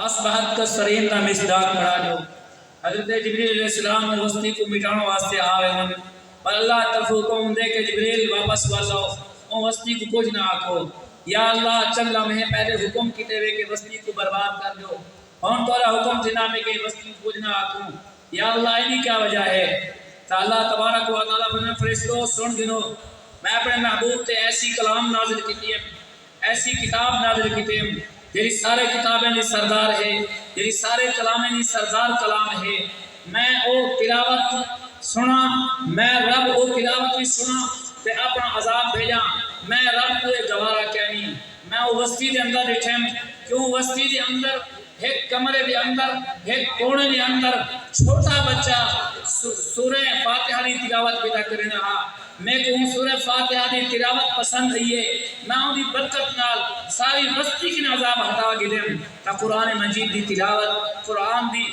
اصبحت کسرین دا مصداق پڑھا جو حضرت جبریل علیہ السلام نے وسطی کو مٹانے واسطے آوے ہوں پر اللہ طرف حکم دے کہ جبریل واپس والو او وسطی کو کچھ نہ آکھو یا اللہ چند لمحے پہلے حکم کیتے ہوئے کہ وسطی کو برباد کر دو ہون تورا حکم تھنا میں کہ وسطی کو کچھ نہ آکھوں یا اللہ انہی کیا وجہ ہے تو اللہ تبارک و تعالیٰ فرمائے فرشتوں سن گنو میں اپنے محبوب تے ایسی کلام نازل کیتی ہے ایسی کتاب نازل کیتی ہے جیری سارے کتابیں دی سردار ہے جیری سارے کلامیں دی سردار کلام ہے میں او تلاوت سنا میں رب او تلاوت بھی سنا تے اپنا عذاب بھیجا میں رب کو گوارا کہنی میں او وسطی دے اندر رٹھیں کیوں وسطی دے اندر ایک کمرے دے اندر ایک کونے دے اندر چھوٹا بچہ سورہ فاتحہ دی تلاوت پیدا کرنا ہا میں کہوں سورہ فاتحہ دی تلاوت پسند ہے میں ان دی برکت نال ساری وسطی کی عذاب ہٹا گئے تا قرآن مجید دی تلاوت قرآن دی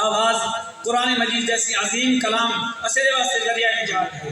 آواز قرآن مجید جیسی عظیم کلام اسے واسطے ذریعہ نجات ہے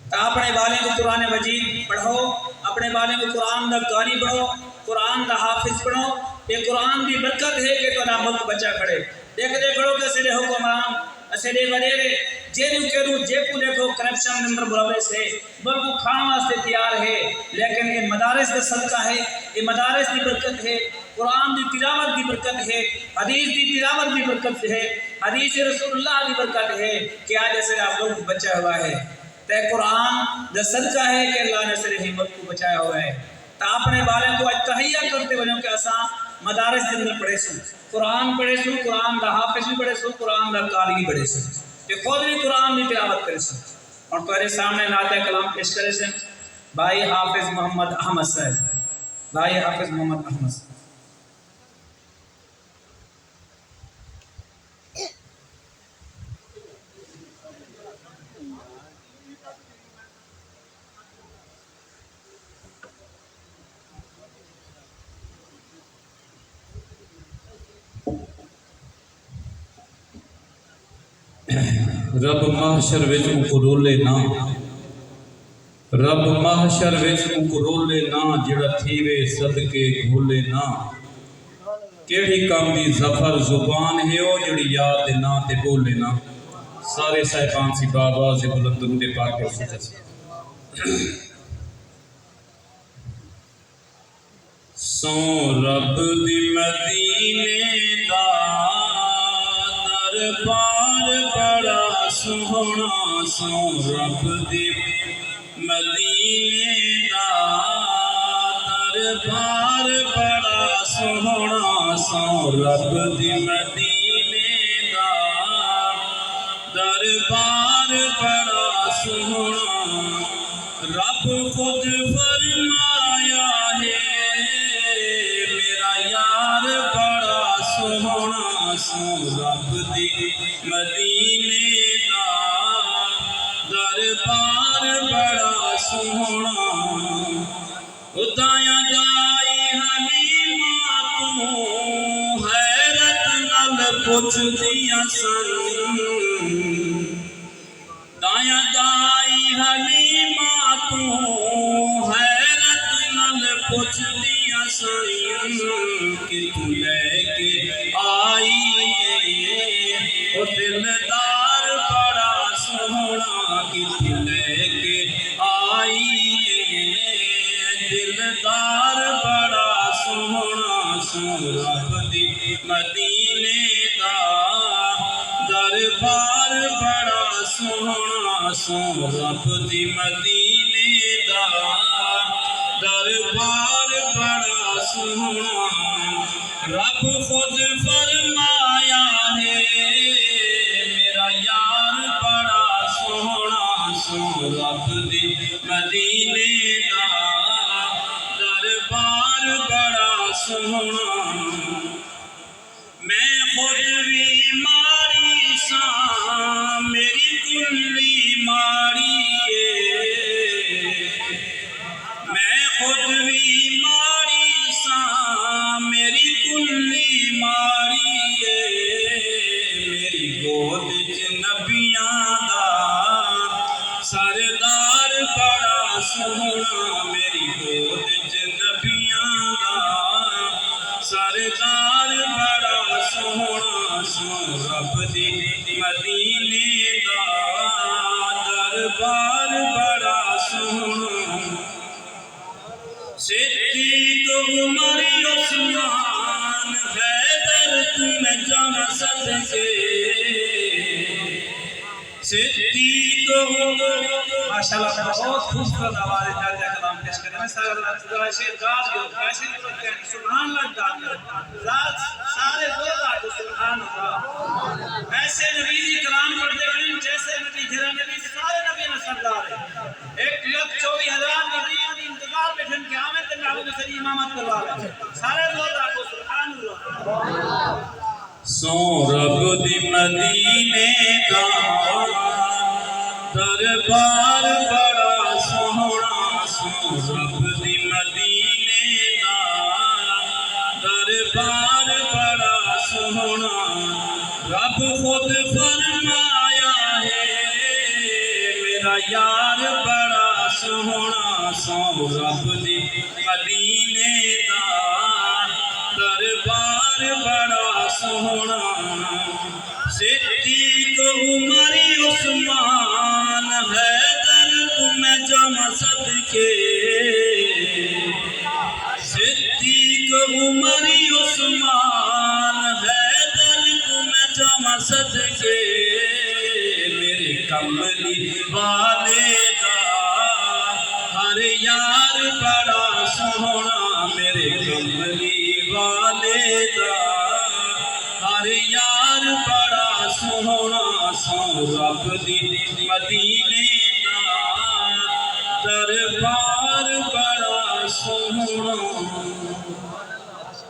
تا اپنے والے کو قرآن مجید پڑھو اپنے والے کو قرآن دا قاری پڑھو قرآن دا حافظ پڑھو یہ قرآن دی برکت ہے کہ تو نہ ملک بچہ کھڑے دیکھ کھڑو کہ اسے حکمران اسے وڈیرے جیڑی کہوں جے کو دیکھو کرپشن نمبر ملوث ہے بلکہ کھانا واسطے تیار ہے لیکن یہ مدارس کا صدقہ ہے یہ مدارس کی برکت ہے قرآن دی تلاوت کی برکت ہے حدیث دی تلاوت کی برکت ہے حدیث رسول اللہ کی برکت ہے کہ آج ایسے آپ لوگ کو بچا ہوا ہے تے قرآن دا صدقہ ہے کہ اللہ نے صرف ہمت کو بچایا ہوا ہے تا اپنے بارے کو تہیہ کرتے بنو کہ اساں مدارس کے اندر پڑھے سو قرآن پڑھے سو قرآن دا حافظ بھی پڑھے سو قرآن دا قاری بھی پڑھے سو کہ خود بھی قرآن دی تلاوت کرے سو اور تمہارے سامنے نعت کلام پیش کرے سن بھائی حافظ محمد احمد صاحب بھائی حافظ محمد احمد صاحب رب محشر وچ رولے نا رب محشر وچ رولے نا جڑا تھیوے صدقے گھولے نا کیڑی کام دی ظفر زبان ہے او جڑی یاد نا تے بولے نا سارے صاحبان سی بابا سے بلند درود پاک پر سجدہ سو رب دی مدینے دا دربار بڑا سوہنا سو رب دی مدینے دا دربار بڑا سوہنا سو رب دی مدینے دا دربار بڑا سوہنا رب خود فرمایا ہے میرا یار بڑا سوہنا سو رب دی مدینے دا دربار بڑا سوہنا دایاں جائی حلیمہ تو حیرت نال پوچھ دیا سن دایاں جائی حلیمہ تو حیرت نال پوچھ دیا سن کہ تو لے کے آئی او دلدار بڑا سوہنا کہ تو لے کے آئی دلدار بڑا سوہنا سو رب دی مدینے دا دربار بڑا سوہنا سو رب دی مدینے دا دربار بڑا سوہنا رب خود فرمایا ہے میرا یار بڑا سوہنا سو رب دی مدینے دا دربار بڑا سوہنا میں خود بھی ماری ساں میری کلی ماری میں خود بھی ماری ساں میری کلی ماری سونا سو رب دی مدینے دا دربار بڑا سونا صدیق عمر عثمان حیدر تمہیں جانا صدقے صدیق ماشاءاللہ بہت خوبصورت آواز ہے کلام پیش کرنے میں سارا شیر گاز گئے کیسے نہیں سبحان اللہ ذات سارے زوردار کو سبحان اللہ ایسے نبی جی کلام پڑھتے ہیں جیسے نبی جھرا نبی سارے نبی میں سردار ہے 1,24,000 نبی انتظار میں ٹھن کے آمد تے محبوب صلی امامت کروا رہے سارے زوردار کو سبحان اللہ سو رب دی مدینے دا دربار بڑا سونا سو رب دی مدینے دا دربار بڑا سونا رب خود فرمایا ہے میرا یار بڑا سونا سو رب دی مدینے دا دربار بڑا سونا صدیق عمر عثمان حیدر تمہیں جمع صدقے صدیق عمر عثمان حیدر تمہیں جمع صدقے میرے کملی والے دا ہر یار بڑا سونا میرے کملی والے دا ہر یار بڑا سونا سو رب دی مدینے